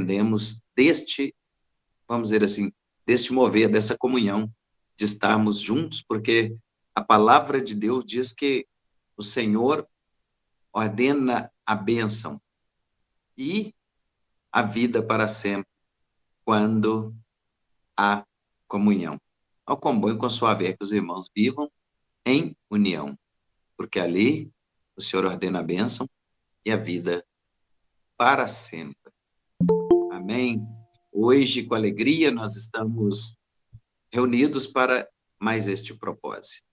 dependemos deste, vamos dizer assim, deste mover, dessa comunhão, de estarmos juntos, porque a palavra de Deus diz que o Senhor ordena a bênção e a vida para sempre, quando há comunhão. Ao quão bom e quão suave é que os irmãos vivam em união, porque ali o Senhor ordena a bênção e a vida para sempre. Amém? Hoje, com alegria, nós estamos reunidos para mais este propósito.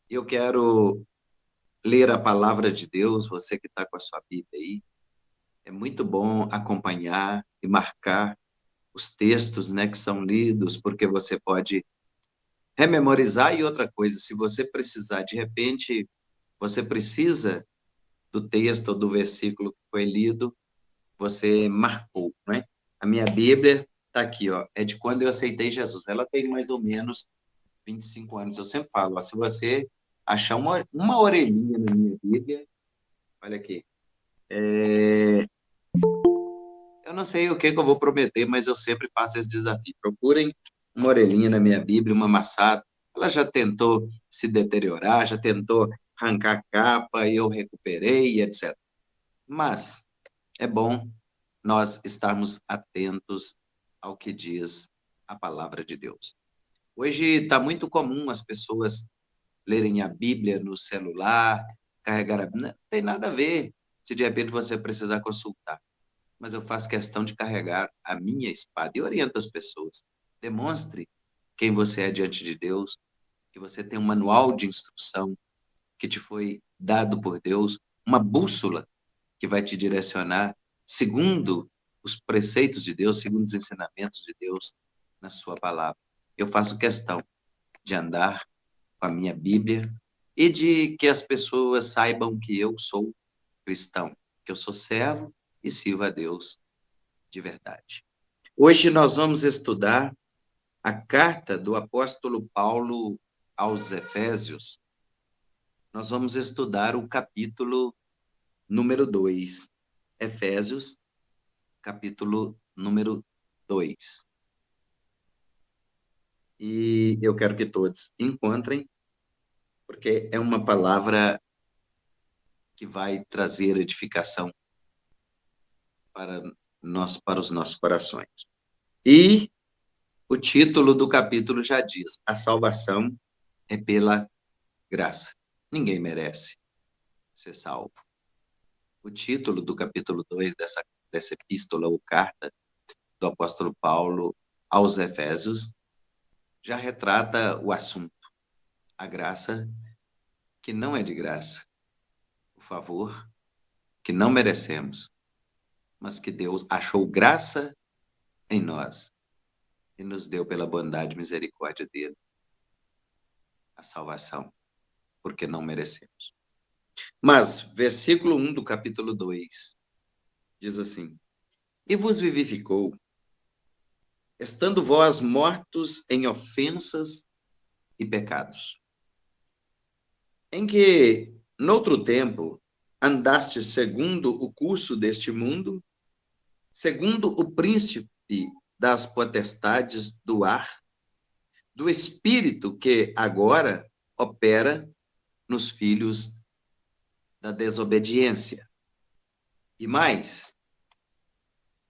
Eu quero ler a palavra de Deus, você que está com a sua Bíblia aí. É muito bom acompanhar e marcar os textos, né, que são lidos, porque você pode rememorizar. E outra coisa, se você precisar, de repente, você precisa do texto ou do versículo que foi lido, você marcou, né? A minha Bíblia está aqui, ó, é de quando eu aceitei Jesus. Ela tem mais ou menos 25 anos. Eu sempre falo, ó, se você achar uma orelhinha na minha Bíblia, olha aqui, eu não sei o que eu vou prometer, mas eu sempre faço esse desafio. Procurem uma orelhinha na minha Bíblia, uma amassada. Ela já tentou se deteriorar, já tentou arrancar a capa, e eu recuperei, etc. Mas é bom nós estarmos atentos ao que diz a palavra de Deus. Hoje está muito comum as pessoas lerem a Bíblia no celular, carregar a Bíblia. Não tem nada a ver se de repente você precisar consultar. Mas eu faço questão de carregar a minha espada e oriento as pessoas. Demonstre quem você é diante de Deus, que você tem um manual de instrução que te foi dado por Deus, uma bússola que vai te direcionar segundo os preceitos de Deus, segundo os ensinamentos de Deus na sua palavra. Eu faço questão de andar com a minha Bíblia e de que as pessoas saibam que eu sou cristão, que eu sou servo e sirvo a Deus de verdade. Hoje nós vamos estudar a carta do apóstolo Paulo aos Efésios. Nós vamos estudar o capítulo número 2. Efésios, capítulo número 2. E eu quero que todos encontrem, porque é uma palavra que vai trazer edificação para para os nossos corações. E o título do capítulo já diz: a salvação é pela graça. Ninguém merece ser salvo. O título do capítulo 2 dessa epístola ou carta do apóstolo Paulo aos Efésios já retrata o assunto. A graça que não é de graça. O favor que não merecemos, mas que Deus achou graça em nós e nos deu pela bondade e misericórdia dele a salvação, porque não merecemos. Mas, versículo 1 do capítulo 2 diz assim: e vos vivificou, estando vós mortos em ofensas e pecados, em que, noutro tempo, andastes segundo o curso deste mundo, segundo o príncipe das potestades do ar, do espírito que agora opera nos filhos da desobediência. E mais,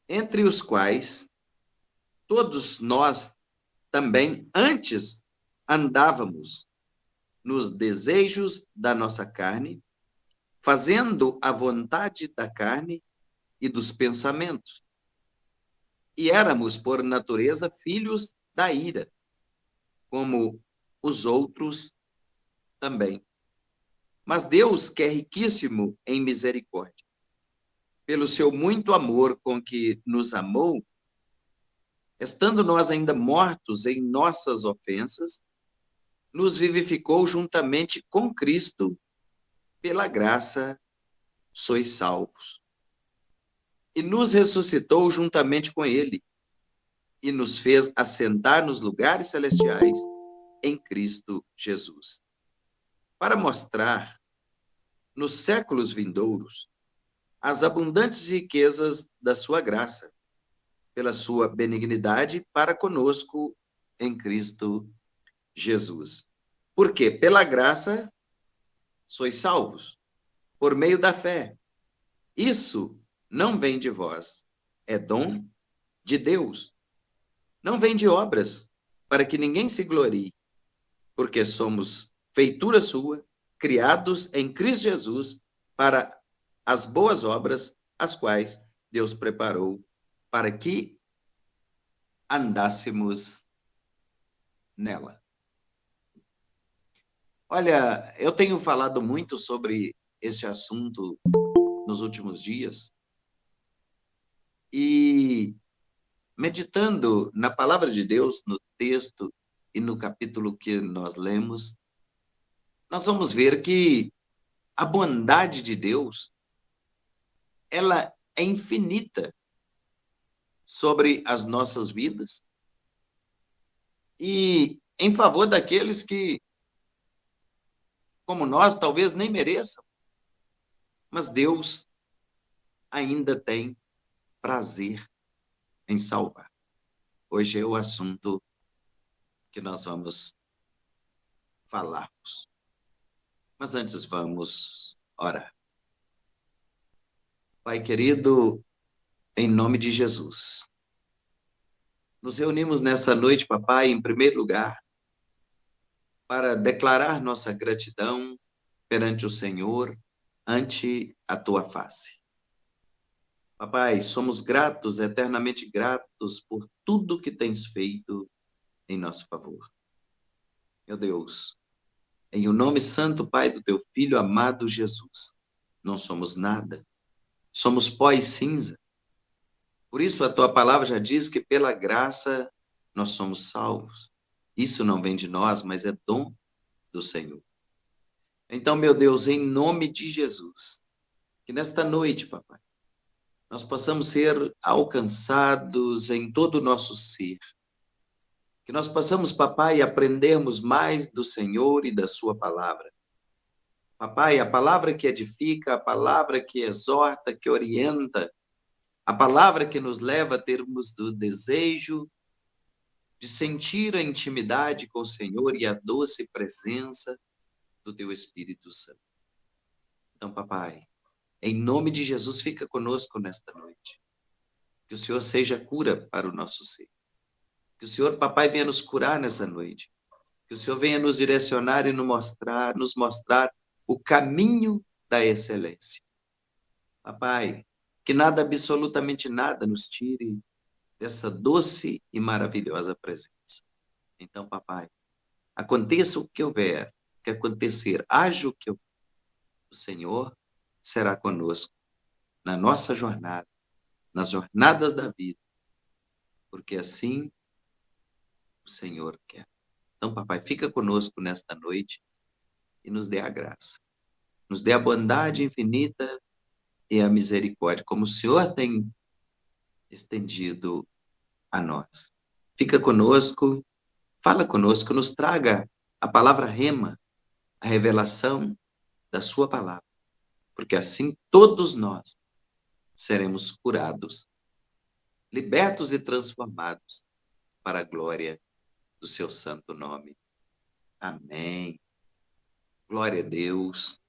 entre os quais todos nós também antes andávamos nos desejos da nossa carne, fazendo a vontade da carne e dos pensamentos. E éramos, por natureza, filhos da ira, como os outros também. Mas Deus, que é riquíssimo em misericórdia, pelo seu muito amor com que nos amou, estando nós ainda mortos em nossas ofensas, nos vivificou juntamente com Cristo, pela graça sois salvos. E nos ressuscitou juntamente com ele, e nos fez assentar nos lugares celestiais em Cristo Jesus, para mostrar nos séculos vindouros as abundantes riquezas da sua graça, pela sua benignidade para conosco em Cristo Jesus. Por quê? Pela graça sois salvos, por meio da fé. Isso não vem de vós, é dom de Deus. Não vem de obras, para que ninguém se glorie, porque somos feitura sua, criados em Cristo Jesus para as boas obras, as quais Deus preparou para que andássemos nela. Olha, eu tenho falado muito sobre esse assunto nos últimos dias e meditando na palavra de Deus, no texto e no capítulo que nós lemos, nós vamos ver que a bondade de Deus, ela é infinita sobre as nossas vidas e em favor daqueles que, como nós, talvez nem mereçam, mas Deus ainda tem prazer em salvar. Hoje é o assunto que nós vamos falarmos. Mas antes vamos orar. Pai querido, em nome de Jesus, nos reunimos nessa noite, papai, em primeiro lugar, para declarar nossa gratidão perante o Senhor, ante a tua face. Papai, somos gratos, eternamente gratos por tudo que tens feito em nosso favor. Meu Deus, em o nome santo, Pai, do teu Filho amado Jesus, não somos nada, somos pó e cinza. Por isso a tua palavra já diz que pela graça nós somos salvos. Isso não vem de nós, mas é dom do Senhor. Então, meu Deus, em nome de Jesus, que nesta noite, papai, nós possamos ser alcançados em todo o nosso ser. Que nós possamos, papai, aprendermos mais do Senhor e da sua palavra. Papai, a palavra que edifica, a palavra que exorta, que orienta, a palavra que nos leva a termos o desejo de sentir a intimidade com o Senhor e a doce presença do teu Espírito Santo. Então, papai, em nome de Jesus, fica conosco nesta noite. Que o Senhor seja cura para o nosso ser. Que o Senhor, papai, venha nos curar nessa noite. Que o Senhor venha nos direcionar e nos mostrar o caminho da excelência. Papai, que nada, absolutamente nada, nos tire dessa doce e maravilhosa presença. Então, papai, aconteça o que houver, que acontecer, haja o que houver, o Senhor será conosco na nossa jornada, nas jornadas da vida, porque assim o Senhor quer. Então, papai, fica conosco nesta noite e nos dê a graça. Nos dê a bondade infinita e a misericórdia, como o Senhor tem estendido a nós. Fica conosco, fala conosco, nos traga a palavra rema, a revelação da sua palavra, porque assim todos nós seremos curados, libertos e transformados para a glória do seu santo nome. Amém. Glória a Deus.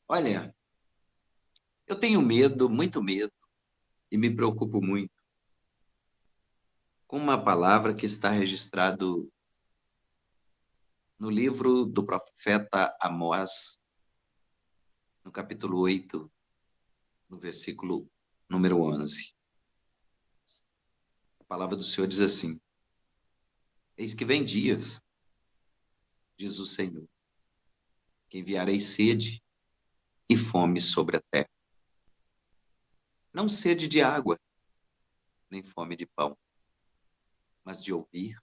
Olha, eu tenho medo, muito medo, e me preocupo muito com uma palavra que está registrado no livro do profeta Amós, no capítulo 8, no versículo número 11. A palavra do Senhor diz assim: Eis que vem dias, diz o Senhor, que enviarei sede e fome sobre a terra. Não sede de água, nem fome de pão, mas de ouvir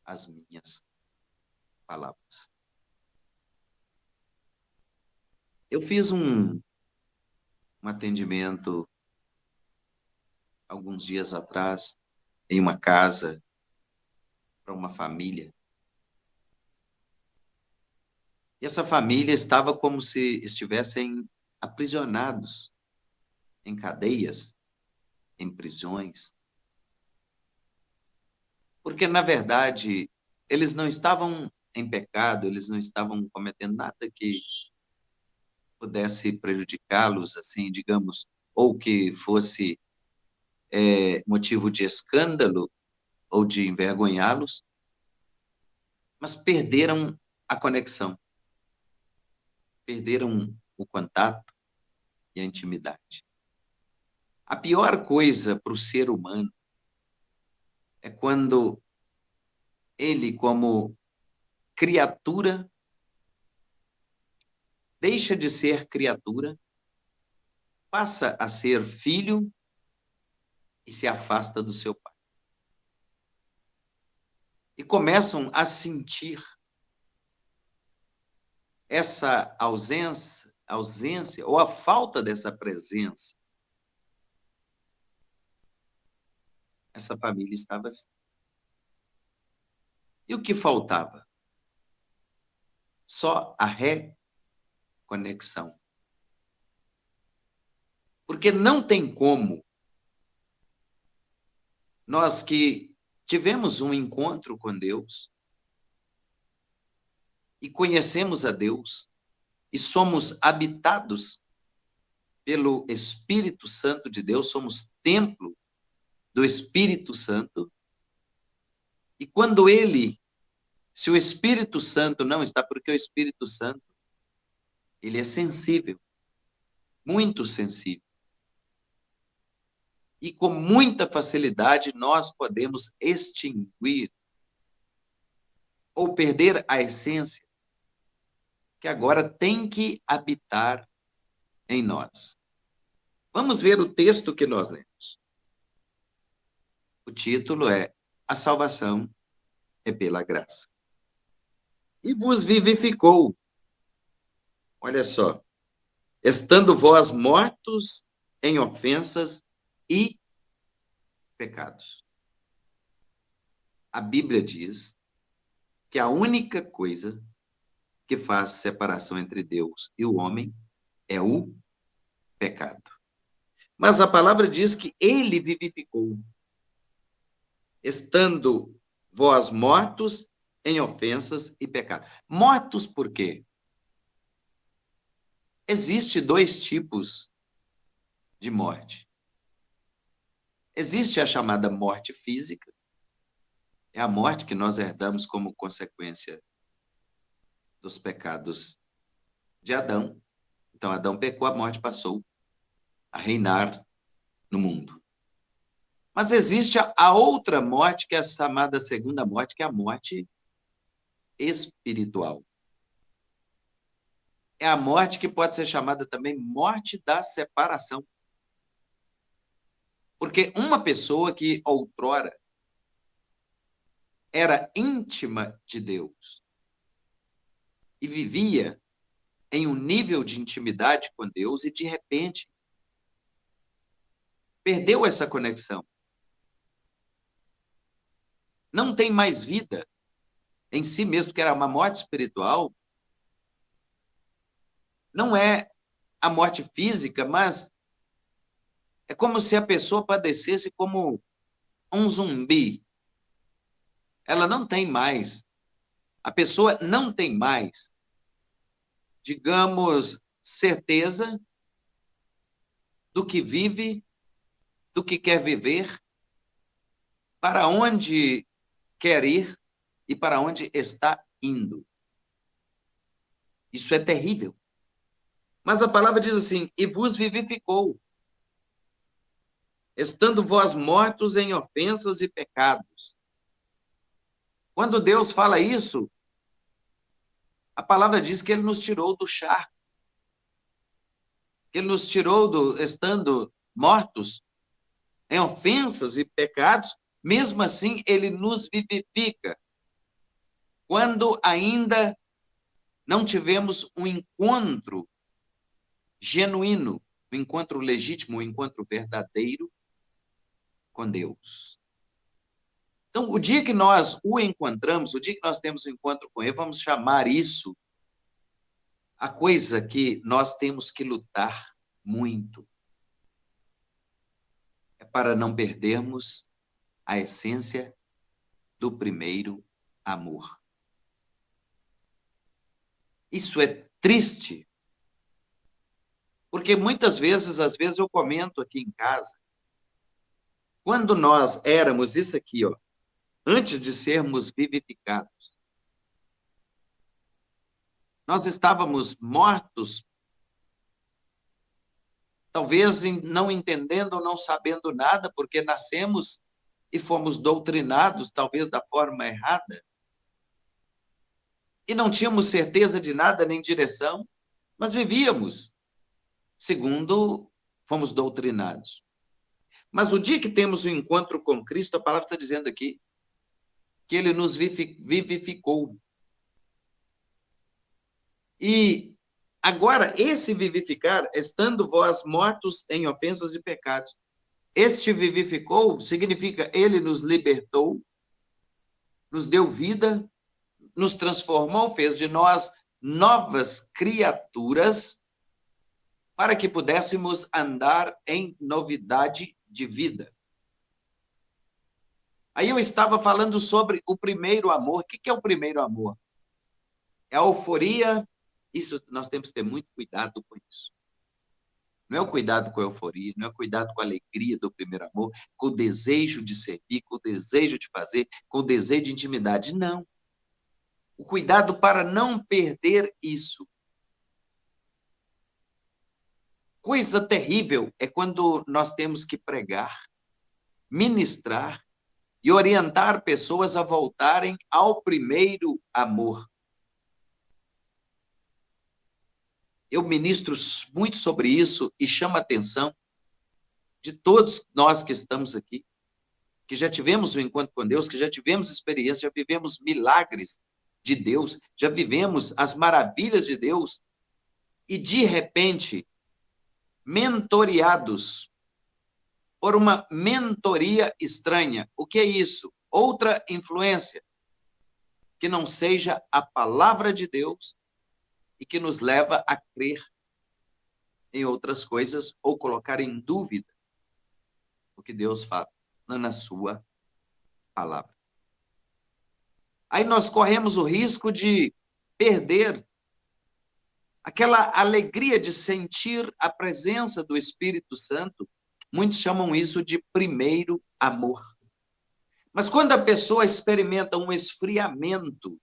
as minhas palavras. Eu fiz um atendimento alguns dias atrás em uma casa para uma família. E essa família estava como se estivessem aprisionados em cadeias em prisões, porque, na verdade, eles não estavam em pecado, eles não estavam cometendo nada que pudesse prejudicá-los, assim, digamos, ou que fosse motivo de escândalo ou de envergonhá-los, mas perderam a conexão, perderam o contato e a intimidade. A pior coisa para o ser humano é quando ele, como criatura, deixa de ser criatura, passa a ser filho e se afasta do seu pai. E começam a sentir essa ausência ou a falta dessa presença. Essa família estava assim. E o que faltava? Só a reconexão. Porque não tem como nós que tivemos um encontro com Deus e conhecemos a Deus e somos habitados pelo Espírito Santo de Deus, somos templo do Espírito Santo, e quando se o Espírito Santo não está, porque o Espírito Santo, ele é sensível, muito sensível. E com muita facilidade nós podemos extinguir ou perder a essência que agora tem que habitar em nós. Vamos ver o texto que nós lemos. O título é A Salvação é pela Graça. E vos vivificou. Olha só. Estando vós mortos em ofensas e pecados. A Bíblia diz que a única coisa que faz separação entre Deus e o homem é o pecado. Mas a palavra diz que ele vivificou, estando vós mortos em ofensas e pecados. Mortos por quê? Existem dois tipos de morte. Existe a chamada morte física, é a morte que nós herdamos como consequência dos pecados de Adão. Então, Adão pecou, a morte passou a reinar no mundo. Mas existe a outra morte, que é a chamada segunda morte, que é a morte espiritual. É a morte que pode ser chamada também morte da separação. Porque uma pessoa que outrora era íntima de Deus e vivia em um nível de intimidade com Deus e, de repente, perdeu essa conexão. Não tem mais vida em si mesmo, que era uma morte espiritual. Não é a morte física, mas é como se a pessoa padecesse como um zumbi. Ela não tem mais. A pessoa não tem mais, digamos, certeza do que vive, do que quer viver, para onde quer ir e para onde está indo. Isso é terrível. Mas a palavra diz assim: e vos vivificou, estando vós mortos em ofensas e pecados. Quando Deus fala isso, a palavra diz que ele nos tirou do charco, que ele nos tirou estando mortos em ofensas e pecados, mesmo assim ele nos vivifica. Quando ainda não tivemos um encontro genuíno, um encontro legítimo, um encontro verdadeiro com Deus. Então, o dia que nós o encontramos, o dia que nós temos um encontro com ele, vamos chamar isso a coisa que nós temos que lutar muito. É para não perdermos a essência do primeiro amor. Isso é triste, porque muitas vezes, às vezes eu comento aqui em casa, quando nós éramos isso aqui, ó, antes de sermos vivificados, nós estávamos mortos, talvez não entendendo ou não sabendo nada, porque nascemos e fomos doutrinados, talvez da forma errada, e não tínhamos certeza de nada, nem direção, mas vivíamos segundo fomos doutrinados. Mas o dia que temos o encontro com Cristo, a palavra está dizendo aqui que ele nos vivificou. E agora, esse vivificar, estando vós mortos em ofensas e pecados, este vivificou significa ele nos libertou, nos deu vida, nos transformou, fez de nós novas criaturas para que pudéssemos andar em novidade de vida. Aí eu estava falando sobre o primeiro amor. O que é o primeiro amor? É a euforia. Isso nós temos que ter muito cuidado com isso. Não é o cuidado com a euforia, não é o cuidado com a alegria do primeiro amor, com o desejo de servir, com o desejo de fazer, com o desejo de intimidade. Não. O cuidado para não perder isso. Coisa terrível é quando nós temos que pregar, ministrar e orientar pessoas a voltarem ao primeiro amor. Eu ministro muito sobre isso e chamo a atenção de todos nós que estamos aqui, que já tivemos um encontro com Deus, que já tivemos experiência, já vivemos milagres de Deus, já vivemos as maravilhas de Deus, e de repente, mentoreados por uma mentoria estranha. O que é isso? Outra influência que não seja a palavra de Deus e que nos leva a crer em outras coisas ou colocar em dúvida o que Deus fala na sua palavra. Aí nós corremos o risco de perder aquela alegria de sentir a presença do Espírito Santo. Muitos chamam isso de primeiro amor. Mas quando a pessoa experimenta um esfriamento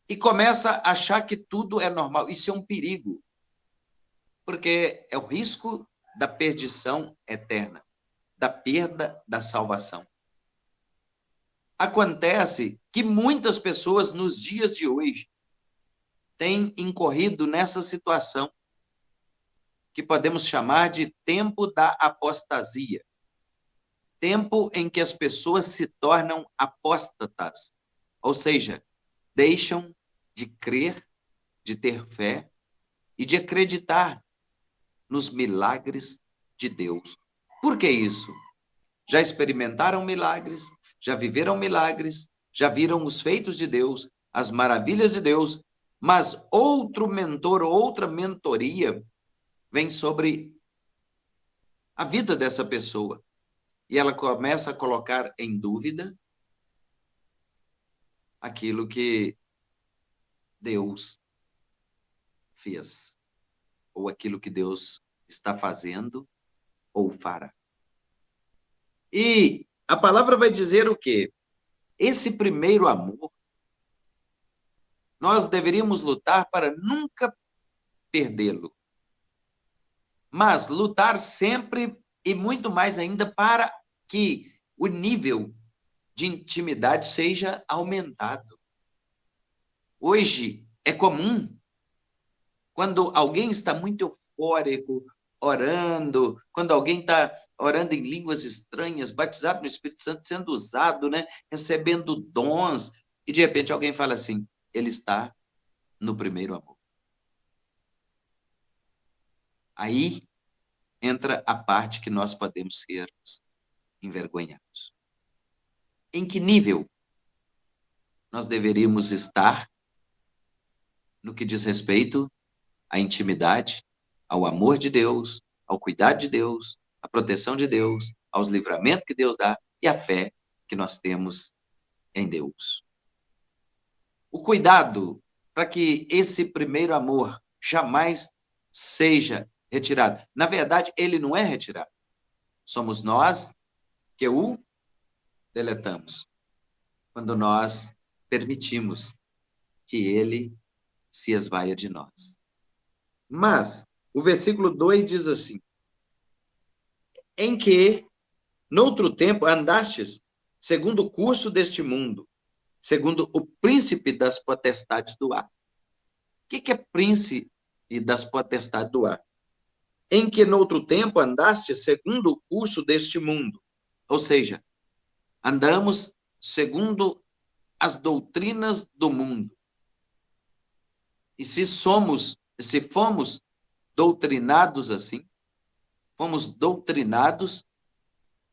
e começa a achar que tudo é normal, isso é um perigo, porque é o risco da perdição eterna, da perda da salvação. Acontece que muitas pessoas nos dias de hoje têm incorrido nessa situação que podemos chamar de tempo da apostasia. Tempo em que as pessoas se tornam apóstatas, ou seja, deixam de crer, de ter fé e de acreditar nos milagres de Deus. Por que isso? Já experimentaram milagres, já viveram milagres, já viram os feitos de Deus, as maravilhas de Deus, mas outro mentor, outra mentoria vem sobre a vida dessa pessoa. E ela começa a colocar em dúvida aquilo que Deus fez, ou aquilo que Deus está fazendo ou fará. E a palavra vai dizer o quê? Esse primeiro amor, nós deveríamos lutar para nunca perdê-lo, mas lutar sempre e muito mais ainda para que o nível de intimidade seja aumentado. Hoje é comum, quando alguém está muito eufórico, orando, quando alguém está orando em línguas estranhas, batizado no Espírito Santo, sendo usado, né, recebendo dons, e de repente alguém fala assim, ele está no primeiro amor. Aí entra a parte que nós podemos ser envergonhados. Em que nível nós deveríamos estar no que diz respeito à intimidade, ao amor de Deus, ao cuidado de Deus, à proteção de Deus, aos livramentos que Deus dá e à fé que nós temos em Deus. O cuidado para que esse primeiro amor jamais seja retirado. Na verdade, ele não é retirado. Somos nós que o deletamos, quando nós permitimos que ele se esvaia de nós. Mas o versículo 2 diz assim: em que, noutro tempo, andastes segundo o curso deste mundo, segundo o príncipe das potestades do ar. O que é príncipe das potestades do ar? Em que, noutro tempo, andaste segundo o curso deste mundo. Ou seja, andamos segundo as doutrinas do mundo. E se fomos doutrinados assim, fomos doutrinados,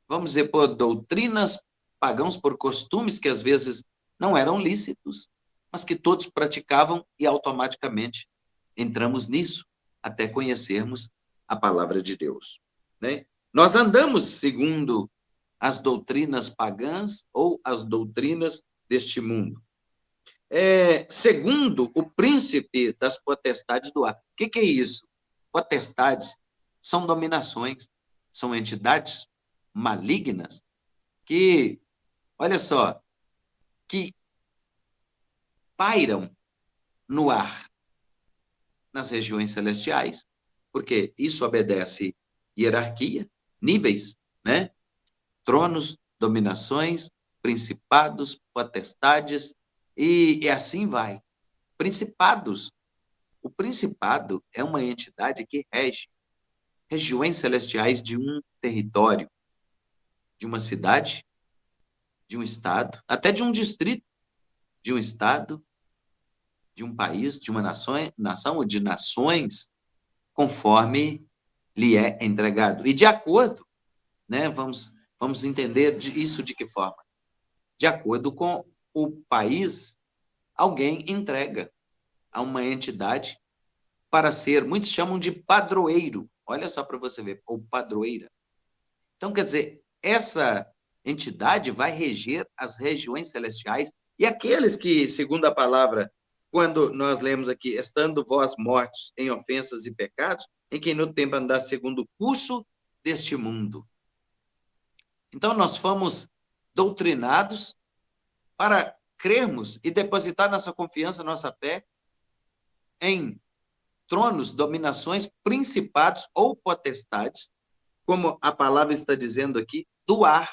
vamos dizer, por doutrinas pagãos, por costumes que às vezes não eram lícitos, mas que todos praticavam e automaticamente entramos nisso, até conhecermos a palavra de Deus, né? Nós andamos segundo as doutrinas pagãs ou as doutrinas deste mundo. Segundo o príncipe das potestades do ar. O que é isso? Potestades são dominações, são entidades malignas que, olha só, que pairam no ar, nas regiões celestiais, porque isso obedece hierarquia, níveis, né? Tronos, dominações, principados, potestades, e assim vai. Principados. O principado é uma entidade que rege regiões celestiais de um território, de uma cidade, de um estado, até de um distrito, de um estado, de um país, de uma nação ou de nações, conforme lhe é entregado. E de acordo, né, vamos entender isso de que forma? De acordo com o país, alguém entrega a uma entidade para ser, muitos chamam de padroeiro. Olha só para você ver, ou padroeira. Então, quer dizer, essa entidade vai reger as regiões celestiais e aqueles que, segundo a palavra, quando nós lemos aqui, estando vós mortos em ofensas e pecados, em que no tempo andar segundo o curso deste mundo. Então, nós fomos doutrinados para crermos e depositar nossa confiança, nossa fé em tronos, dominações, principados ou potestades, como a palavra está dizendo aqui, do ar.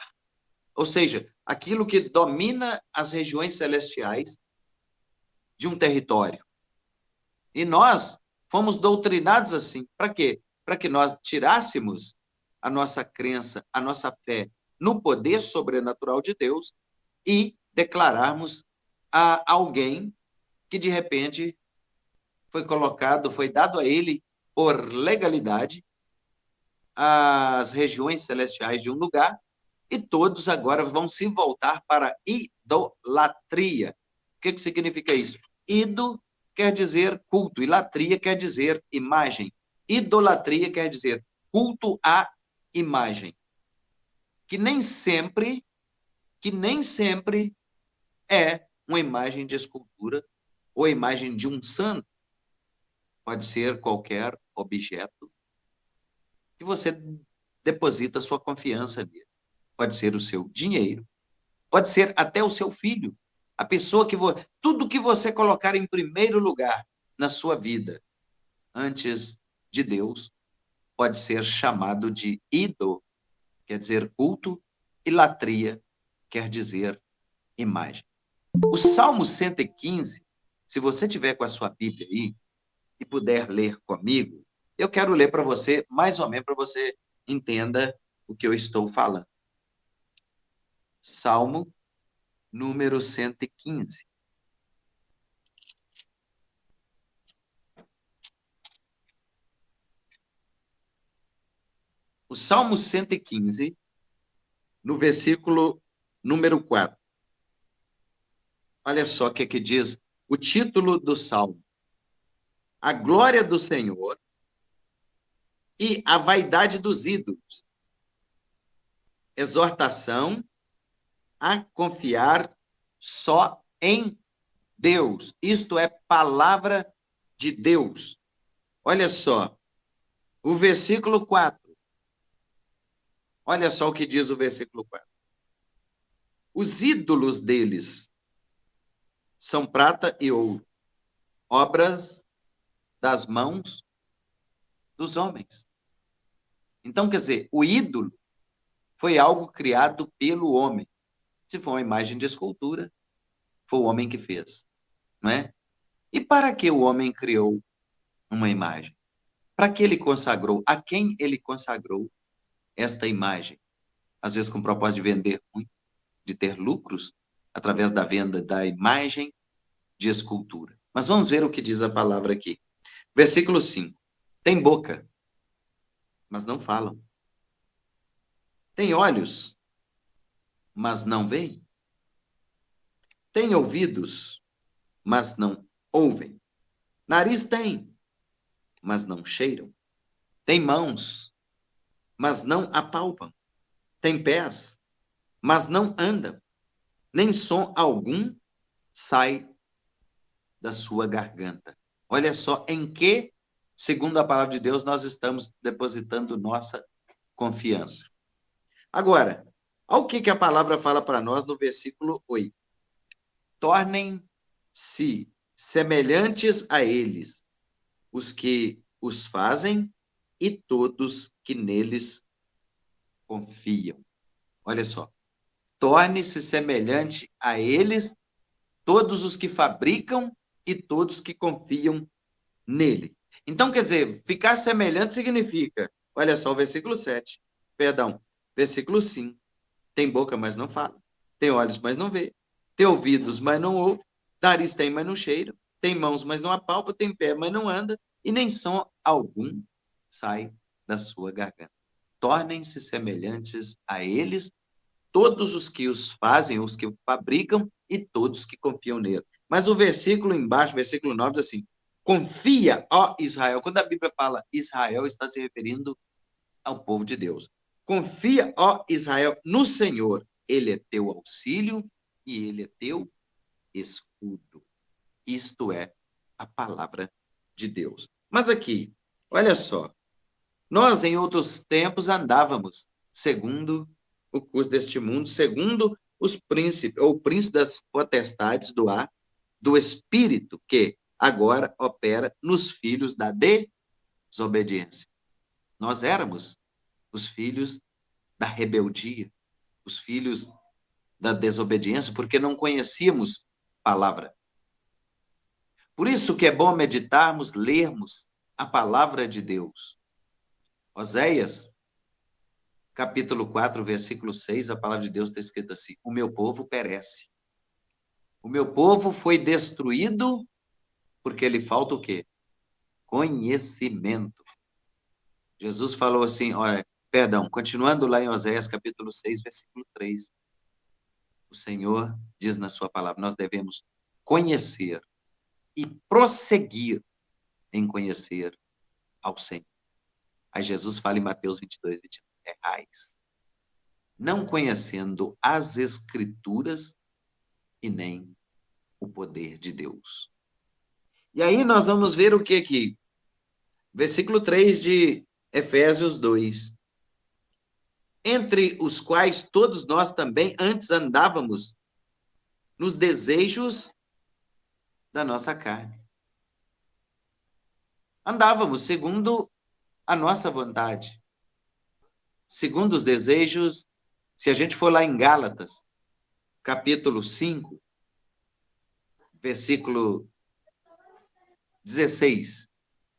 Ou seja, aquilo que domina as regiões celestiais de um território. E nós fomos doutrinados assim. Para quê? Para que nós tirássemos a nossa crença, a nossa fé no poder sobrenatural de Deus e declararmos a alguém que, de repente, foi colocado, foi dado a ele por legalidade as regiões celestiais de um lugar e todos agora vão se voltar para a idolatria. O que significa isso? Ido quer dizer culto, e latria quer dizer imagem. Idolatria quer dizer culto à imagem. Que nem sempre é uma imagem de escultura ou a imagem de um santo. Pode ser qualquer objeto que você deposita sua confiança nele. Pode ser o seu dinheiro, pode ser até o seu filho, a pessoa que tudo que você colocar em primeiro lugar na sua vida, antes de Deus, pode ser chamado de ídolo, quer dizer culto, e latria, quer dizer imagem. O Salmo 115, se você tiver com a sua Bíblia aí e puder ler comigo, eu quero ler para você, mais ou menos, para você entenda o que eu estou falando. Salmo número 115. O Salmo 115, no versículo número 4. Olha só o que diz o título do Salmo. A glória do Senhor e a vaidade dos ídolos. exortação a confiar só em Deus. Isto é palavra de Deus. Olha só, o versículo 4. Olha só o que diz o versículo 4. Os ídolos deles são prata e ouro, obras das mãos dos homens. Então, quer dizer, o ídolo foi algo criado pelo homem. Se for uma imagem de escultura, foi o homem que fez, não é? E para que o homem criou uma imagem? Para que ele consagrou? A quem ele consagrou esta imagem? Às vezes com o propósito de vender muito, de ter lucros através da venda da imagem de escultura. Mas vamos ver o que diz a palavra aqui. Versículo 5. Tem boca, mas não falam. Tem olhos, mas não veem. Tem ouvidos, mas não ouvem. Nariz tem, mas não cheiram. Tem mãos, mas não apalpam. Tem pés, mas não andam. Nem som algum sai da sua garganta. Olha só em que, segundo a palavra de Deus, nós estamos depositando nossa confiança. Agora, olha o que a palavra fala para nós no versículo 8. Tornem-se semelhantes a eles os que os fazem e todos que neles confiam. Olha só. Torne-se semelhante a eles todos os que fabricam e todos que confiam nele. Então, quer dizer, ficar semelhante significa, olha só o versículo 7, perdão, versículo 5. Tem boca, mas não fala. Tem olhos, mas não vê. Tem ouvidos, mas não ouve. Nariz tem, mas não cheira. Tem mãos, mas não apalpa. Tem pé, mas não anda. E nem som algum sai da sua garganta. Tornem-se semelhantes a eles todos os que os fazem, os que o fabricam e todos que confiam nele. Mas o versículo embaixo, versículo 9, diz assim: confia, ó Israel. Quando a Bíblia fala Israel, está se referindo ao povo de Deus. Confia, ó Israel, no Senhor. Ele é teu auxílio e ele é teu escudo. Isto é a palavra de Deus. Mas aqui, olha só. Nós, em outros tempos, andávamos segundo o curso deste mundo, segundo os príncipes, ou o príncipe das potestades do ar, do espírito, que agora opera nos filhos da desobediência. Nós éramos os filhos da rebeldia, os filhos da desobediência, porque não conhecíamos palavra. Por isso que é bom meditarmos, lermos a palavra de Deus. Oséias, capítulo 4, versículo 6, a palavra de Deus está escrita assim: o meu povo perece. O meu povo foi destruído porque lhe falta o quê? Conhecimento. Jesus falou assim, olha, perdão, continuando lá em Oséias, capítulo 6, versículo 3. O Senhor diz na sua palavra, nós devemos conhecer e prosseguir em conhecer ao Senhor. Aí Jesus fala em Mateus 22, 29, errais, não conhecendo as Escrituras e nem o poder de Deus. E aí nós vamos ver o que aqui? Versículo 3 de Efésios 2. Entre os quais todos nós também antes andávamos nos desejos da nossa carne. Andávamos segundo a nossa vontade, segundo os desejos. Se a gente for lá em Gálatas, capítulo 5, versículo 16,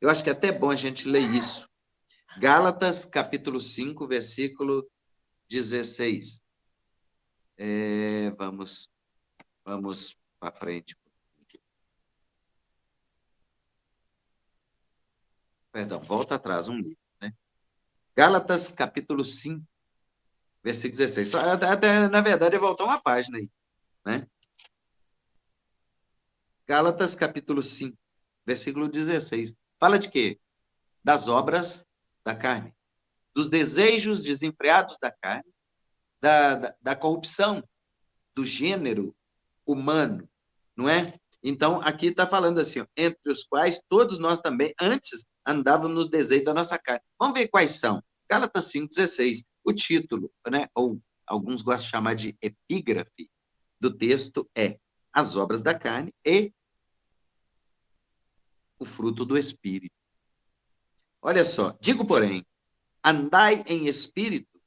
eu acho que é até bom a gente ler isso. Gálatas, capítulo 5, versículo 16. Vamos para frente. Perdão, volta atrás, um livro, né? Gálatas, capítulo 5, versículo 16. Até, na verdade, voltou uma página aí, né? Gálatas, capítulo 5, versículo 16. Fala de quê? Das obras da carne, dos desejos desenfreados da carne, da corrupção do gênero humano, não é? Então, aqui está falando assim, ó, entre os quais todos nós também, antes, andávamos nos desejos da nossa carne. Vamos ver quais são. Gálatas 5,16, o título, né? Ou alguns gostam de chamar de epígrafe do texto é as obras da carne e o fruto do Espírito. Olha só, digo, porém, andai em espírito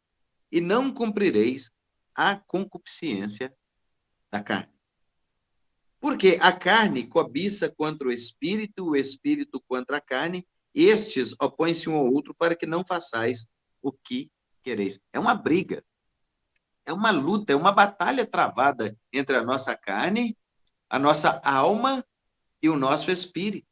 e não cumprireis a concupiscência da carne. Porque a carne cobiça contra o espírito contra a carne, e estes opõem-se um ao outro para que não façais o que quereis. É uma briga, é uma luta, é uma batalha travada entre a nossa carne, a nossa alma e o nosso espírito.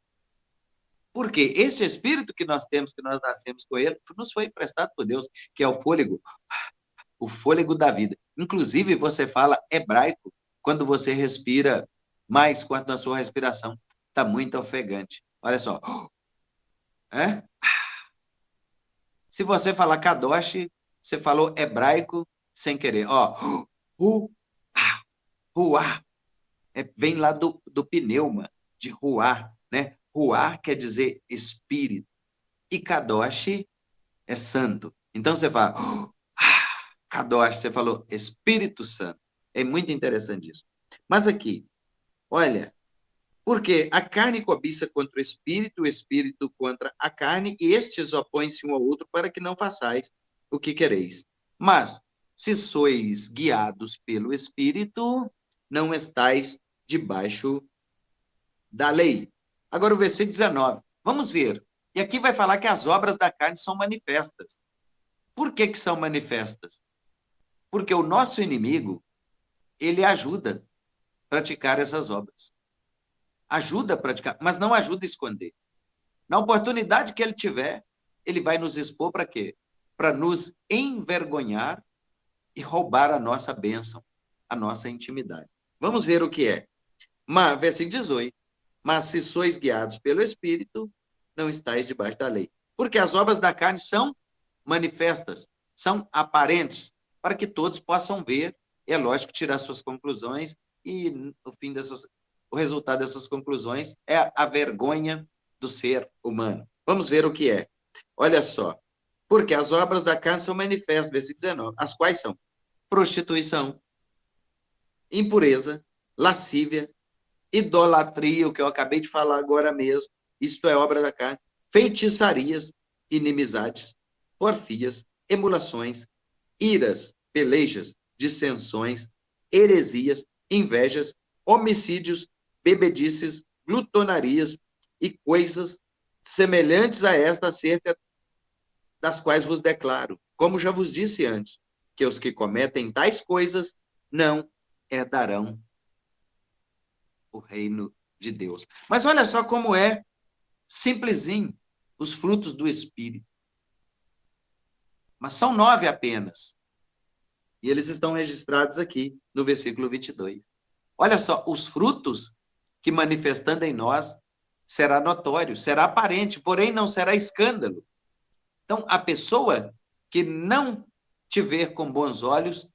Porque esse espírito que nós temos, que nós nascemos com ele, nos foi emprestado por Deus, que é o fôlego da vida. Inclusive, você fala hebraico quando você respira mais, quando a sua respiração está muito ofegante. Olha só. É? Se você falar kadosh, você falou hebraico sem querer. Ó, ruá, vem lá do pneuma, de ruá, né? Ruá quer dizer espírito. E kadosh é santo. Então você fala, kadosh, você falou Espírito Santo. É muito interessante isso. Mas aqui, olha, porque a carne cobiça contra o espírito contra a carne, e estes opõem-se um ao outro para que não façais o que quereis. Mas, se sois guiados pelo Espírito, não estáis debaixo da lei. Agora o versículo 19. Vamos ver. E aqui vai falar que as obras da carne são manifestas. Por que são manifestas? Porque o nosso inimigo, ele ajuda a praticar essas obras. Ajuda a praticar, mas não ajuda a esconder. Na oportunidade que ele tiver, ele vai nos expor para quê? Para nos envergonhar e roubar a nossa bênção, a nossa intimidade. Vamos ver o que é. Versículo 18. Mas se sois guiados pelo Espírito, não estáis debaixo da lei. Porque as obras da carne são manifestas, são aparentes, para que todos possam ver, é lógico, tirar suas conclusões, e o resultado dessas conclusões é a vergonha do ser humano. Vamos ver o que é. Olha só. Porque as obras da carne são manifestas, versículo 19, as quais são prostituição, impureza, lascívia, idolatria, o que eu acabei de falar agora mesmo, isto é obra da carne, feitiçarias, inimizades, porfias, emulações, iras, pelejas, dissensões, heresias, invejas, homicídios, bebedices, glutonarias e coisas semelhantes a esta, acerca das quais vos declaro, como já vos disse antes, que os que cometem tais coisas não herdarão o reino de Deus. Mas olha só como é simplesinho os frutos do Espírito. Mas são 9 apenas. E eles estão registrados aqui no versículo 22. Olha só, os frutos que manifestando em nós será notório, será aparente, porém não será escândalo. Então, a pessoa que não te ver com bons olhos,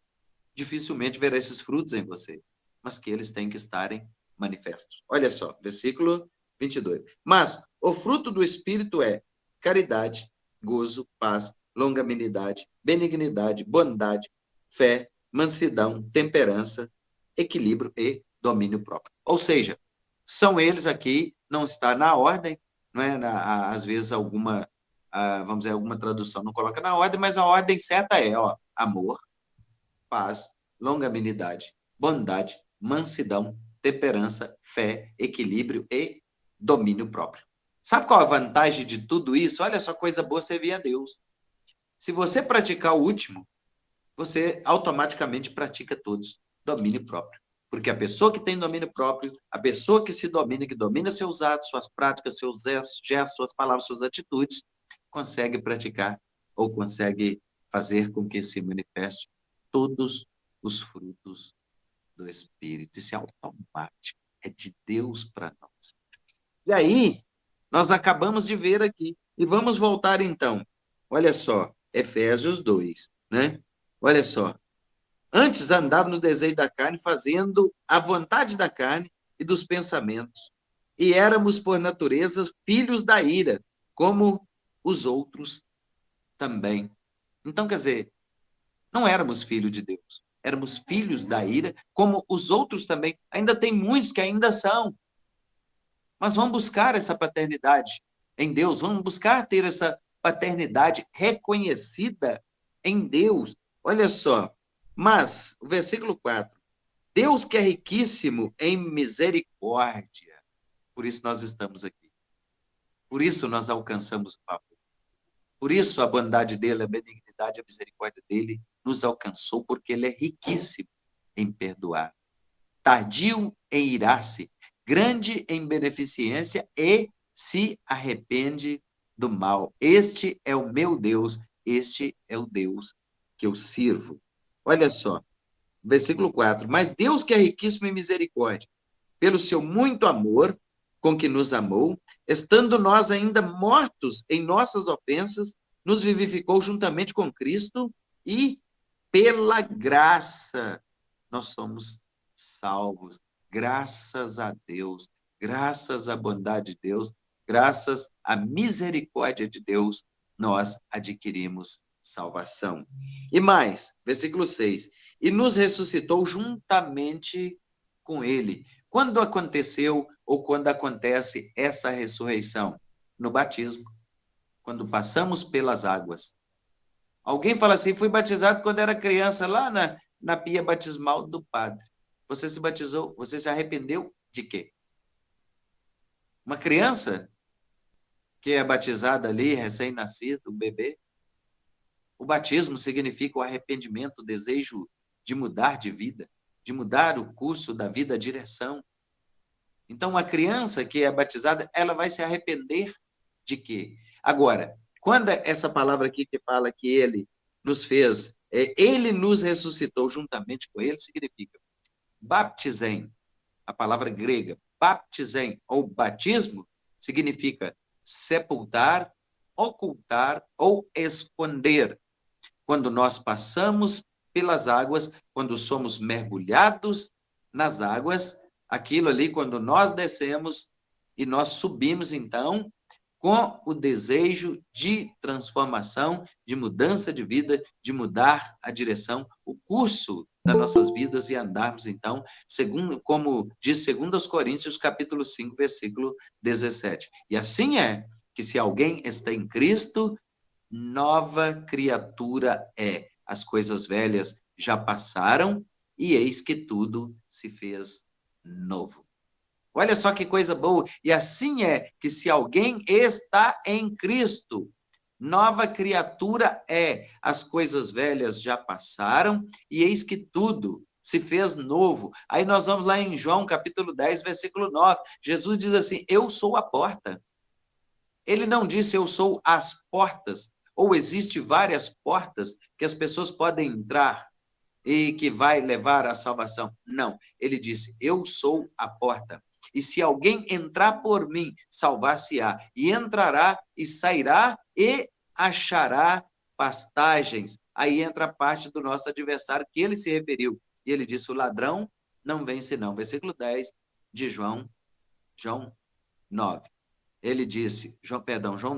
dificilmente verá esses frutos em você, mas que eles têm que estarem manifestos. Olha só, versículo 22. Mas o fruto do Espírito é caridade, gozo, paz, longanimidade, benignidade, bondade, fé, mansidão, temperança, equilíbrio e domínio próprio. Ou seja, são eles aqui, não está na ordem, não é? Às vezes vamos dizer, alguma tradução não coloca na ordem, mas a ordem certa é, ó, amor, paz, longanimidade, bondade, mansidão, temperança, fé, equilíbrio e domínio próprio. Sabe qual a vantagem de tudo isso? Olha só, coisa boa servir a Deus. Se você praticar o último, você automaticamente pratica todos. Domínio próprio. Porque a pessoa que tem domínio próprio, a pessoa que se domina, que domina seus atos, suas práticas, seus gestos, suas palavras, suas atitudes, consegue praticar ou consegue fazer com que se manifeste todos os frutos do Espírito. Isso é automático, é de Deus para nós. E aí, nós acabamos de ver aqui. E vamos voltar então. Olha só, Efésios 2, né? Olha só. Antes andava no desejo da carne, fazendo a vontade da carne e dos pensamentos. E éramos, por natureza, filhos da ira, como os outros também. Então, quer dizer, não éramos filhos de Deus, éramos filhos da ira, como os outros também. Ainda tem muitos que ainda são, mas vamos buscar essa paternidade em Deus, vamos buscar ter essa paternidade reconhecida em Deus. Olha só, mas, o versículo 4, Deus que é riquíssimo em misericórdia, por isso nós estamos aqui, por isso nós alcançamos o favor, por isso a bondade dele, a benignidade, a misericórdia dele nos alcançou, porque ele é riquíssimo em perdoar, tardio em irar-se, grande em beneficência e se arrepende do mal. Este é o meu Deus, este é o Deus que eu sirvo. Olha só, versículo 4. Mas Deus que é riquíssimo em misericórdia, pelo seu muito amor com que nos amou, estando nós ainda mortos em nossas ofensas, nos vivificou juntamente com Cristo e pela graça nós somos salvos. Graças a Deus, graças à bondade de Deus, graças à misericórdia de Deus, nós adquirimos salvação. E mais, versículo 6. E nos ressuscitou juntamente com ele. Quando aconteceu ou quando acontece essa ressurreição? No batismo, quando passamos pelas águas. Alguém fala assim, fui batizado quando era criança, lá na pia batismal do padre. Você se batizou, você se arrependeu de quê? Uma criança que é batizada ali, recém-nascido, um bebê. O batismo significa o arrependimento, o desejo de mudar de vida, de mudar o curso da vida, a direção. Então, uma criança que é batizada, ela vai se arrepender de quê? Agora, quando essa palavra aqui que fala que ele nos fez, ele nos ressuscitou juntamente com ele, significa baptizem, a palavra grega, baptizem ou batismo, significa sepultar, ocultar ou esconder. Quando nós passamos pelas águas, quando somos mergulhados nas águas, aquilo ali, quando nós descemos e nós subimos, então, com o desejo de transformação, de mudança de vida, de mudar a direção, o curso das nossas vidas e andarmos, então, segundo, como diz 2 Coríntios, capítulo 5, versículo 17. E assim é que se alguém está em Cristo, nova criatura é. As coisas velhas já passaram e eis que tudo se fez novo. Olha só que coisa boa. E assim é que se alguém está em Cristo, nova criatura é. As coisas velhas já passaram e eis que tudo se fez novo. Aí nós vamos lá em João, capítulo 10, versículo 9. Jesus diz assim, eu sou a porta. Ele não disse eu sou as portas, ou existe várias portas que as pessoas podem entrar e que vai levar à salvação. Não, ele disse eu sou a porta. E se alguém entrar por mim, salvar-se-á, e entrará e sairá e achará pastagens. Aí entra a parte do nosso adversário que ele se referiu. E ele disse: o ladrão não vence, não. Versículo 10 de João 9. Ele disse, João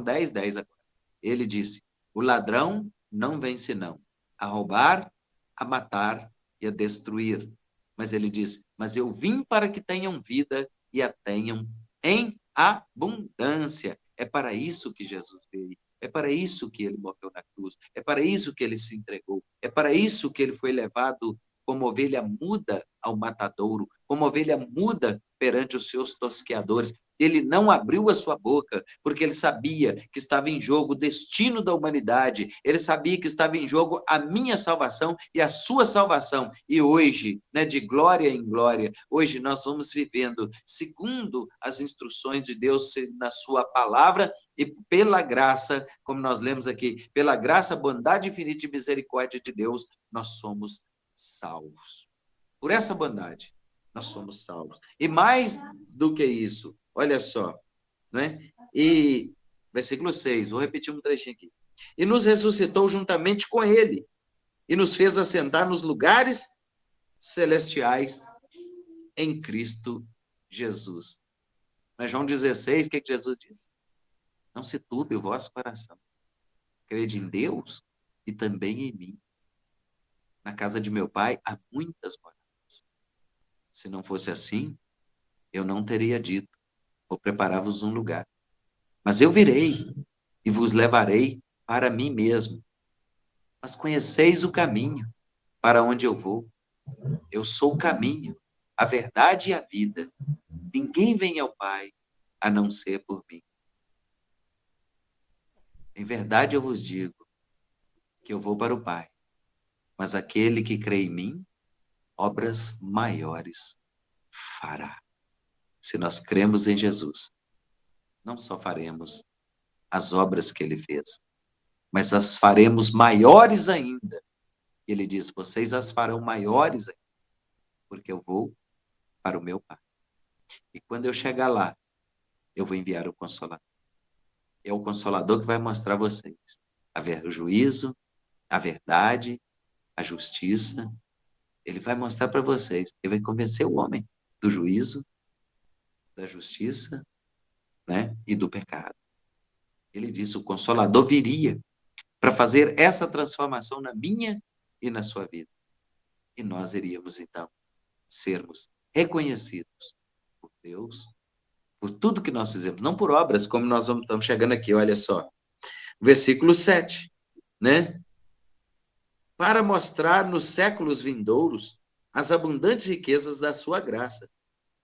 10, 10 agora. Ele disse: o ladrão não vem senão a roubar, a matar e a destruir. Mas ele diz: mas eu vim para que tenham vida e a tenham em abundância. É para isso que Jesus veio. É para isso que ele morreu na cruz. É para isso que ele se entregou. É para isso que ele foi levado como ovelha muda ao matadouro, como ovelha muda perante os seus tosqueadores. Ele não abriu a sua boca, porque ele sabia que estava em jogo o destino da humanidade, ele sabia que estava em jogo a minha salvação e a sua salvação. E hoje, né, de glória em glória, hoje nós vamos vivendo segundo as instruções de Deus na sua palavra e pela graça, como nós lemos aqui, pela graça, bondade infinita e misericórdia de Deus, nós somos salvos. Por essa bondade, nós somos salvos. E mais do que isso, olha só, né? E versículo 6, vou repetir um trechinho aqui. E nos ressuscitou juntamente com ele e nos fez assentar nos lugares celestiais em Cristo Jesus. Mas João 16, o que Jesus disse? Não se turbe o vosso coração. Crede em Deus e também em mim. Na casa de meu pai há muitas moradas. Se não fosse assim, eu não teria dito, vou preparar-vos um lugar. Mas eu virei e vos levarei para mim mesmo. Mas conheceis o caminho para onde eu vou. Eu sou o caminho, a verdade e a vida. Ninguém vem ao Pai a não ser por mim. Em verdade eu vos digo que eu vou para o Pai, mas aquele que crê em mim, obras maiores fará. Se nós cremos em Jesus, não só faremos as obras que ele fez, mas as faremos maiores ainda. Ele diz, vocês as farão maiores ainda, porque eu vou para o meu Pai. E quando eu chegar lá, eu vou enviar o Consolador. É o Consolador que vai mostrar a vocês o juízo, a verdade, a justiça. Ele vai mostrar para vocês. Ele vai convencer o homem do juízo, da justiça, né, e do pecado. Ele disse, o Consolador viria para fazer essa transformação na minha e na sua vida. E nós iríamos, então, sermos reconhecidos por Deus, por tudo que nós fizemos, não por obras, como nós estamos chegando aqui, olha só. Versículo 7, né? Para mostrar nos séculos vindouros as abundantes riquezas da sua graça,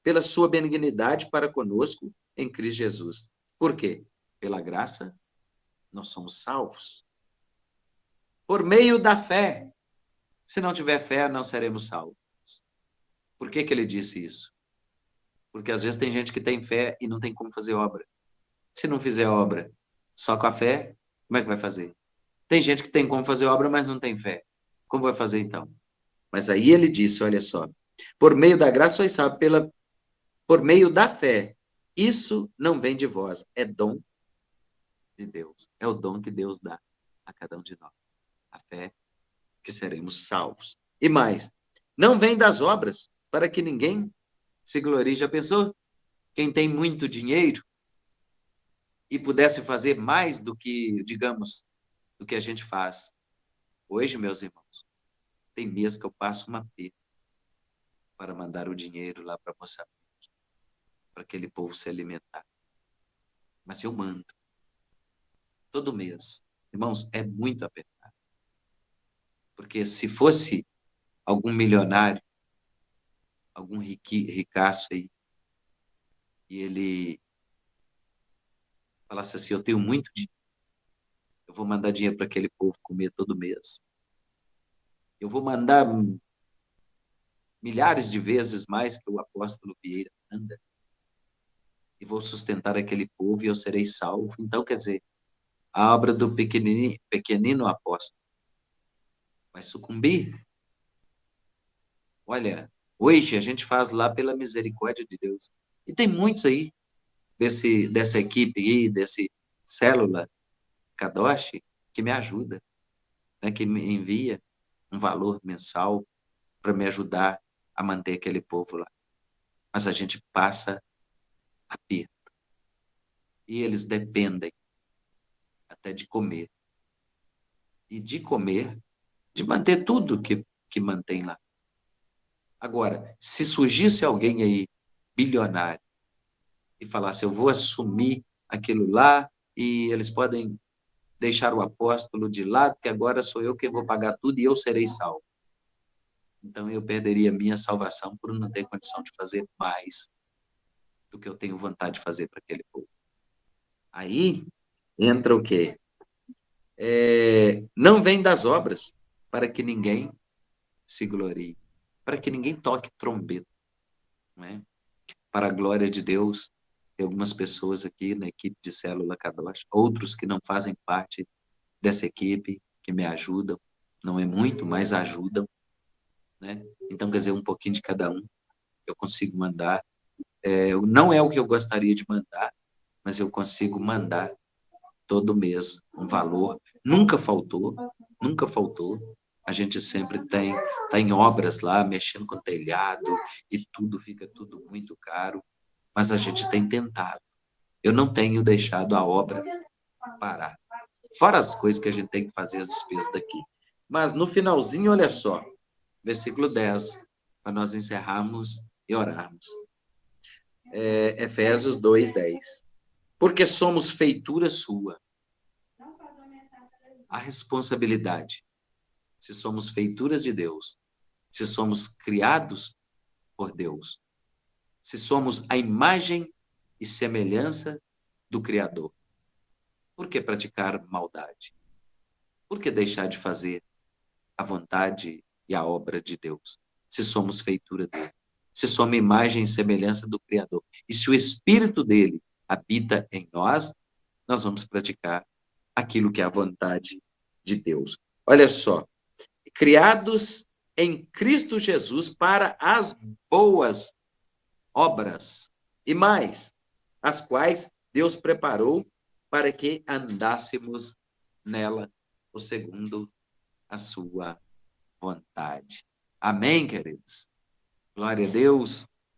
pela sua benignidade para conosco em Cristo Jesus. Por quê? Pela graça, nós somos salvos. Por meio da fé. Se não tiver fé, não seremos salvos. Por que ele disse isso? Porque às vezes tem gente que tem fé e não tem como fazer obra. Se não fizer obra só com a fé, como é que vai fazer? Tem gente que tem como fazer obra, mas não tem fé. Como vai fazer então? Mas aí ele disse, olha só, por meio da graça sois salvos, por meio da fé. Isso não vem de vós, é dom de Deus. É o dom que Deus dá a cada um de nós. A fé que seremos salvos. E mais, não vem das obras, para que ninguém se glorie. Já pensou? Quem tem muito dinheiro e pudesse fazer mais do que, digamos, do que a gente faz. Hoje, meus irmãos, tem mês que eu passo uma aperto para mandar o dinheiro lá para Moçambique, para aquele povo se alimentar. Mas eu mando. Todo mês. Irmãos, é muito apertado. Porque se fosse algum milionário, algum ricaço aí, e ele falasse assim, eu tenho muito dinheiro, eu vou mandar dinheiro para aquele povo comer todo mês. Eu vou mandar milhares de vezes mais que o apóstolo Vieira manda, e vou sustentar aquele povo e eu serei salvo. Então, quer dizer, a obra do pequenino apóstolo vai sucumbir. Olha, hoje a gente faz lá pela misericórdia de Deus. E tem muitos aí, dessa equipe aí, desse célula Kadosh, que me ajuda, né, que me envia um valor mensal para me ajudar a manter aquele povo lá. Mas a gente passa aperto. E eles dependem até de comer. E de comer, de manter tudo que mantém lá. Agora, se surgisse alguém aí, bilionário, e falasse, eu vou assumir aquilo lá, e eles podem deixar o apóstolo de lado, que agora sou eu que vou pagar tudo e eu serei salvo. Então eu perderia minha salvação por não ter condição de fazer mais do que eu tenho vontade de fazer para aquele povo. Aí entra o quê? Não vem das obras, para que ninguém se glorie, para que ninguém toque trombeta, não é? Para a glória de Deus, tem algumas pessoas aqui na equipe de Célula Kadosh, outros que não fazem parte dessa equipe, que me ajudam, não é muito, mas ajudam, né? Então, quer dizer, um pouquinho de cada um, eu consigo mandar. Não é o que eu gostaria de mandar, mas eu consigo mandar todo mês um valor. Nunca faltou, nunca faltou. A gente sempre tá em obras lá, mexendo com o telhado, e tudo fica tudo muito caro, mas a gente tem tentado. Eu não tenho deixado a obra parar. Fora as coisas que a gente tem que fazer, as despesas daqui. Mas no finalzinho, olha só, versículo 10, para nós encerrarmos e orarmos. Efésios 2:10. Porque somos feitura sua. A responsabilidade. Se somos feituras de Deus, se somos criados por Deus, se somos a imagem e semelhança do Criador, por que praticar maldade? Por que deixar de fazer a vontade e a obra de Deus? Se somos feitura dele, se somos imagem e semelhança do Criador, e se o Espírito dele habita em nós, nós vamos praticar aquilo que é a vontade de Deus. Olha só, criados em Cristo Jesus para as boas obras, e mais, as quais Deus preparou para que andássemos nela, o segundo a sua vontade. Amém, queridos? Glória a Deus.